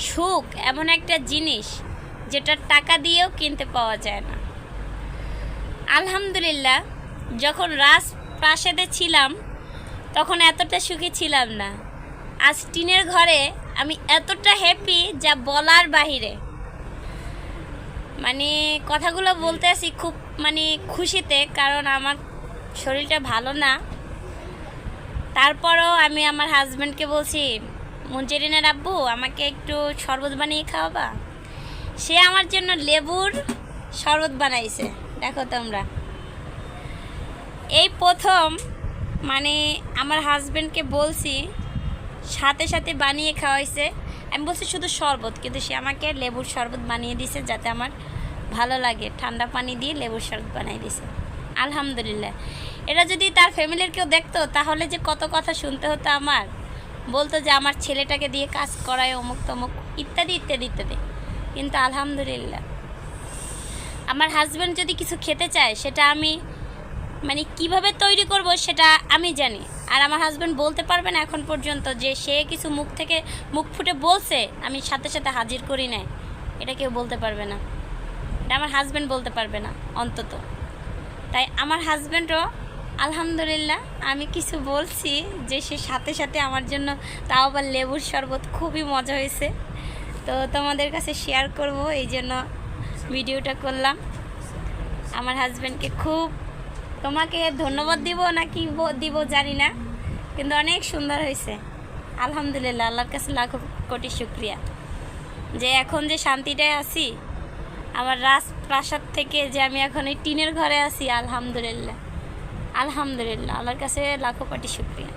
সুখ এমন একটা জিনিস যেটা টাকা দিয়েও কিনতে পাওয়া যায় না। আলহামদুলিল্লাহ, যখন রাজপ্রাসাদে ছিলাম তখন এতটা সুখী ছিলাম না। আজ টিনের ঘরে আমি এতটা হ্যাপি যা বলার বাহিরে। মানে কথাগুলো বলতে আসি খুব খুশিতে, কারণ আমার শরীরটা ভালো না। তারপরও আমি আমার হাজব্যান্ডকে বলছি, মুঞ্জেরিনের আব্বু আমাকে একটু শরবত বানিয়ে খাওয়াবা। সে আমার জন্য লেবুর শরবত বানাইছে। দেখো তোমরা, এই প্রথম আমার হাজব্যান্ডকে বলছি, সাথে সাথে বানিয়ে খাওয়াইছে। আমি বলছি শুধু শরবত, কিন্তু সে আমাকে লেবুর শরবত বানিয়ে দিছে যাতে আমার ভালো লাগে। ঠান্ডা পানি দিয়ে লেবুর শরবত বানিয়ে দিছে। আলহামদুলিল্লাহ। এটা যদি তার ফ্যামিলির কেউ দেখতো তাহলে যে কত কথা শুনতে হতো আমার। বলতো যে আমার ছেলেটাকে দিয়ে কাজ করায়, অমুক তমুক ইত্যাদি ইত্যাদি ইত্যাদি। কিন্তু আলহামদুলিল্লাহ, আমার হাজব্যান্ড যদি কিছু খেতে চায় সেটা আমি কিভাবে তৈরি করব সেটা আমি জানি। আর আমার হাজব্যান্ড বলতে পারবে না এখন পর্যন্ত যে সে কিছু মুখ ফুটে বলছে আমি সাথে সাথে হাজির করি নাই। এটা কেউ বলতে পারবে না, এটা আমার হাজব্যান্ড বলতে পারবে না অন্তত। তাই আমার হাজব্যান্ডও আলহামদুলিল্লাহ, আমি কিছু বলছি যে সে সাথে সাথে আমার জন্য, তাও আবার লেবুর শরবত, খুবই মজা হয়েছে। তো তোমাদের কাছে শেয়ার করব, এই জন্য ভিডিওটা করলাম। আমার হাজব্যান্ডকে খুব, তোমাকে ধন্যবাদ দিব না কি দিব জানি না, কিন্তু অনেক সুন্দর হয়েছে। আলহামদুলিল্লাহ, আল্লাহর কাছে লাখো কোটি শুকরিয়া যে এখন যে শান্তিটায় আছি, আমার রাজপ্রাসাদ থেকে যে আমি এখন এই টিনের ঘরে আছি। আলহামদুলিল্লাহ, আলহামদুলিল্লাহ, আল্লাহর কাছে লাখো কোটি শুকরিয়া।